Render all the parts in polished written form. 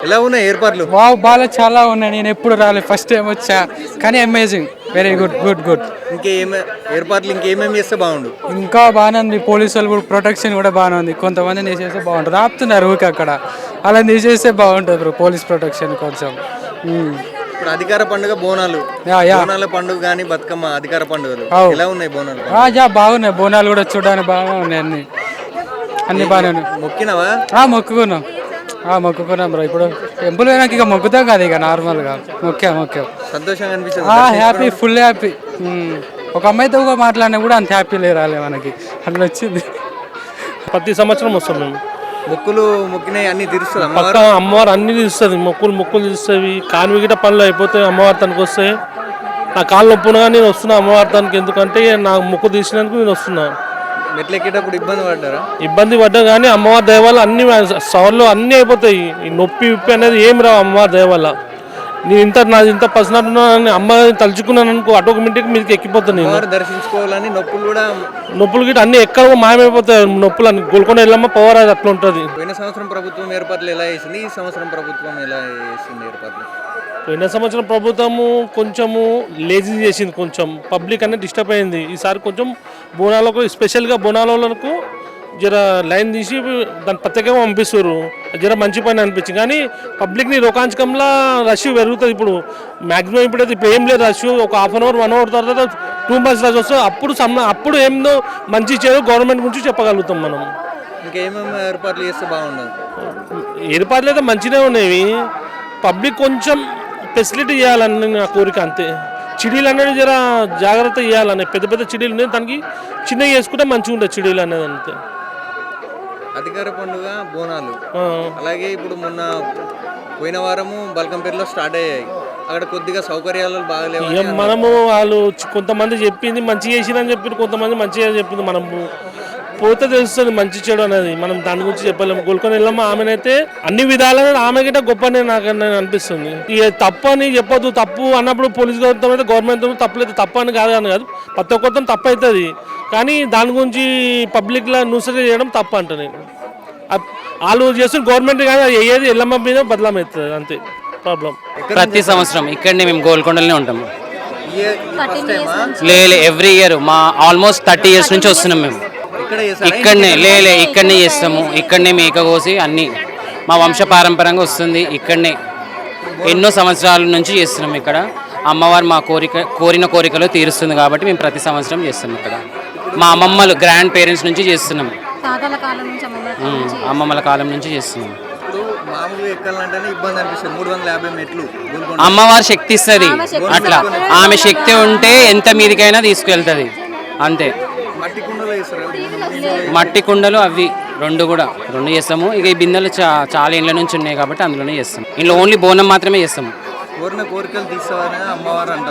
ఎలా ఉన్నాయి ఏర్పాట్లు? వావ్, బాగా చాలా ఉన్నాయి. నేను ఎప్పుడు రాలేదు, ఫస్ట్ టైం వచ్చా. కానీ amazing, very good good good. ఏర్పాట్లు ఇంకేమేమి చేస్తే బాగుండు? ఇంకా బాగానే ఉంది. పోలీసులు కూడా ప్రొటెక్షన్ కూడా బాగానే ఉంది. కొంతమంది తీసేస్తే బాగుంటుంది, ఆపుతున్నారు ఊరికి అక్కడ. అలా తీసేస్తే బాగుంటుంది బ్రో, పోలీస్ ప్రొటెక్షన్ కొంచెం. ఇప్పుడు అధికార పండుగ బోనాలు, బోనాల పండుగ కానీ బతుకమ్మ అధికార పండుగలు ఎలా ఉన్నాయి బోనాలు? బాగున్నాయి. బోనాలు కూడా చూడడానికి బాగా ఉన్నాయి. అన్ని బాగానే ఉన్నాయి. మొక్కినవా? మొక్కుకున్నాం బ్రో. ఇప్పుడు టెంపుల్ పోయినాక ఇక మొక్కుతాం కదా, ఇక నార్మల్గా మొక్కాం. సంతోషంగా అనిపిస్తుంది? Happy, full happy. ఒక అమ్మాయితో కూడా మాట్లాడినా కూడా అంత హ్యాపీ రాలే మనకి, అట్లా వచ్చింది. ప్రతి సంవత్సరం వస్తాం మేము. మొక్కులు మొక్కినాయి అన్ని తీరుస్తుంది పక్క అమ్మవారు, అన్ని తీరుస్తుంది. మొక్కులు తీరుస్తుంది. కాన్వి గిట పనులు అయిపోతాయి, అమ్మవారి తనకు వస్తాయి. నా కాళ్ళు నొప్పుగా నేను వస్తున్నా అమ్మవారి తనకి, ఎందుకంటే నాకు మొక్కు తీసినందుకు నేను వస్తున్నా. మెట్లు ఎక్కేటప్పుడు ఇబ్బంది పడ్డారా? ఇబ్బంది పడ్డా కానీ అమ్మవారి దయ వల్ల అన్ని సవర్లు అన్నీ అయిపోతాయి. ఈ నొప్పి విప్పి అనేది ఏం రావు అమ్మవారి దయ వల్ల. నాది ఇంత పసినట్టున్నాను, అమ్మ తలుచుకున్నాను అనుకో, ఆటోమేటిక్ మీదకి ఎక్కిపోతాను. దర్శించుకోవాలని నొప్పులు గిట్ట అన్ని ఎక్కడ మాయమైపోతాయి. నొప్పులు అని గోల్కొండ వెళ్ళమ్మ పవర్ అది అట్లా ఉంటుంది. పోయిన సంవత్సరం ప్రభుత్వం ఏర్పాట్లు ఎలా చేసింది, ఈ సంవత్సరం ప్రభుత్వం ఎలా చేసింది ఏర్పాట్లు? పోయిన సంవత్సరం ప్రభుత్వము కొంచెము లేజీ చేసింది, కొంచెం పబ్లిక్ అనేది డిస్టర్బ్ అయింది. ఈసారి కొంచెం బోనాలకు, స్పెషల్గా బోనాలకు జర లైన్ తీసి దాన్ని ప్రత్యేకంగా పంపిస్తారు. జర మంచి పని అనిపించింది. కానీ పబ్లిక్ని రోకాంచకంలా రష్ పెరుగుతుంది. ఇప్పుడు మ్యాక్సిమం ఇప్పుడైతే ఇప్పుడు ఏం లేదు రష్. ఒక హాఫ్ అన్ అవర్ 1 అవర్ తర్వాత 2 months రష్ వస్తుంది. అప్పుడు ఏందో మంచి చేయదు గవర్నమెంట్ గురించి చెప్పగలుగుతాం మనం. ఇంకేమేమి ఏర్పాట్లు చేస్తే బాగుండదు? ఏర్పాట్లు అయితే మంచిగా ఉన్నాయి. పబ్లిక్ కొంచెం ఫెసిలిటీ చేయాలని నా కోరిక, అంతే. చిడీలు అనేది జర జాగ్రత్త చేయాలని, పెద్ద పెద్ద చిడీలు ఉన్నాయి, దానికి చిన్నగా చేసుకుంటే మంచిగా ఉంటుంది చిడీలు అనేది, అంతే. అధికార పండుగ బోనాలు అలాగే ఇప్పుడు మొన్న పోయిన వారము బల్కంపేటలో స్టార్ట్ అయ్యాయి. అక్కడ కొద్దిగా సౌకర్యాలు బాగలేవు. మనము వాళ్ళు కొంతమంది చెప్పింది మంచి చేసిరని చెప్పి, కొంతమంది మంచిగా చెప్పింది. మనము పోతే తెలుస్తుంది మంచి చెడు అనేది, మనం దాని గురించి చెప్పలేము. గోల్కొండ వెళ్ళమ్మ ఆమెనైతే అన్ని విధాలుగా ఆమె గిట్ట గొప్పనే నాకు అనిపిస్తుంది. ఇక తప్పు అని చెప్పొద్దు. తప్పు అన్నప్పుడు పోలీస్ గవర్నమెంట్ అయితే గవర్నమెంట్ తప్పులేదు, తప్పు అని కాదు ప్రతి ఒక్కరితో తప్పు అవుతుంది. కానీ దాని గురించి పబ్లిక్లో న్యూసరీ చేయడం తప్పు అంట. నేను వాళ్ళు చేస్తున్న గవర్నమెంట్ కానీ ఏది ఎల్లమ్మ మీద బదలం అవుతుంది, అంతే ప్రాబ్లం. ప్రతి సంవత్సరం ఇక్కడనే మేము గోల్కొండలోనే ఉంటాము. లేదు, ఎవ్రీ ఇయర్ మా ఆల్మోస్ట్ 30 years నుంచి వస్తున్నాం మేము ఇక్కడనే చేస్తాము. ఇక్కడనే మేక కోసి అన్నీ మా వంశపారంపరంగా వస్తుంది. ఇక్కడనే ఎన్నో సంవత్సరాల నుంచి చేస్తున్నాం. ఇక్కడ అమ్మవారు మా కోరిన కోరికలు తీరుస్తుంది కాబట్టి మేము ప్రతి సంవత్సరం చేస్తాం. ఇక్కడ మా అమ్మమ్మలు, గ్రాండ్ పేరెంట్స్ నుంచి చేస్తున్నాం, అమ్మమ్మల కాలం నుంచి చేస్తున్నాం. అమ్మవారి శక్తి ఇస్తుంది, అట్లా ఆమె శక్తి ఉంటే ఎంత మీదికైనా తీసుకువెళ్తుంది, అంతే. మట్టి కుండలు అవి రెండు చేస్తాము. ఇక ఈ బిందెలు చాలా ఇండ్ల నుంచి ఉన్నాయి కాబట్టి అందులోనే చేస్తాం. ఇంట్లో ఓన్లీ బోనం మాత్రమే చేస్తాము.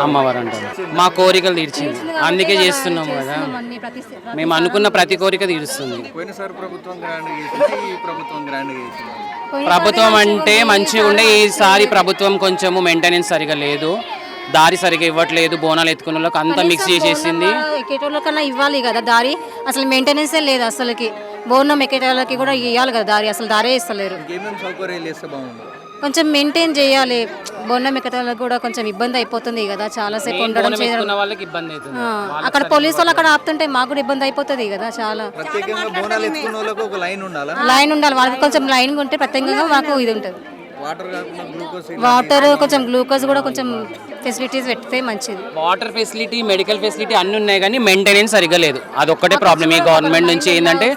అమ్మవారు అంటారు. మా కోరికలు తీర్చింది, అందుకే చేస్తున్నాము కదా. మేము అనుకున్న ప్రతి కోరిక తీరుస్తుంది. ప్రభుత్వం అంటే మంచిగా ఉండే, ఈసారి ప్రభుత్వం కొంచెము మెయింటెనెన్స్ సరిగా లేదు, దారి సరిగా ఇవ్వట్లేదు. బోనాలు ఎత్తుకున్న వాళ్ళకి అంతా మిక్స్ చేసేసింది. ఎక్కేటోళ్ళకన్నా ఇవ్వాలి కదా దారి, అసలు మెయింటెనెన్సే లేదు అసలుకి. బోనం ఎక్కేటోళ్ళకి కూడా ఇవ్వాలి కదా దారి, అసలు దారే ఇస్తలేరు. కొంచెం మెయింటైన్ చేయాలి. బోనం ఎక్కేటోళ్ళకి కూడా కొంచెం ఇబ్బంది అయిపోతుంది కదా, చాలాసేపు ఉండడం అక్కడ పోలీసు వాళ్ళు అక్కడ ఆపుతుంటే మాకు కూడా ఇబ్బంది అయిపోతుంది కదా చాలా. లైన్ ఉండాలి వాళ్ళకి, కొంచెం లైన్ ఉంటే ప్రత్యేకంగా మాకు ఇది ఉంటుంది. వాటర్ కొంచెం గ్లూకోజ్ కూడా కొంచెం ఫెసిలిటీస్ పెడితే మంచిది. వాటర్ ఫెసిలిటీ, మెడికల్ ఫెసిలిటీ అన్నీ ఉన్నాయి కానీ మెయింటెనెన్స్ సరిగ్గా లేదు. అదొక్కటే ప్రాబ్లం ఈ గవర్నమెంట్ నుంచి ఏంటంటే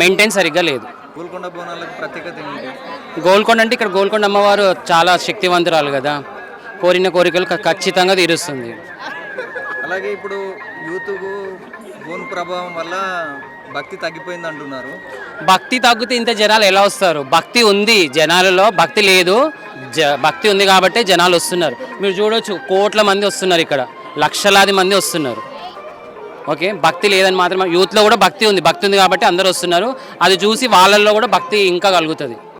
మెయింటెనెన్స్ సరిగ్గా లేదు. గోల్కొండ అంటే ఇక్కడ గోల్కొండ అమ్మవారు చాలా శక్తివంతురాలు కదా, కోరిన కోరికలు ఖచ్చితంగా తీరుస్తుంది. అలాగే ఇప్పుడు యూత్కు ఫోన్ ప్రభావం వల్ల భక్తి తగ్గిపోయింది అంటున్నారు. భక్తి తగ్గితే ఇంత జనాలు ఎలా వస్తారు? భక్తి ఉంది జనాలలో, భక్తి లేదు. భక్తి ఉంది కాబట్టి జనాలు వస్తున్నారు. మీరు చూడవచ్చు, కోట్ల మంది వస్తున్నారు, ఇక్కడ లక్షలాది మంది వస్తున్నారు. ఓకే, భక్తి లేదని మాత్రం యూత్లో కూడా భక్తి ఉంది కాబట్టి అందరూ వస్తున్నారు. అది చూసి వాళ్ళల్లో కూడా భక్తి ఇంకా కలుగుతుంది.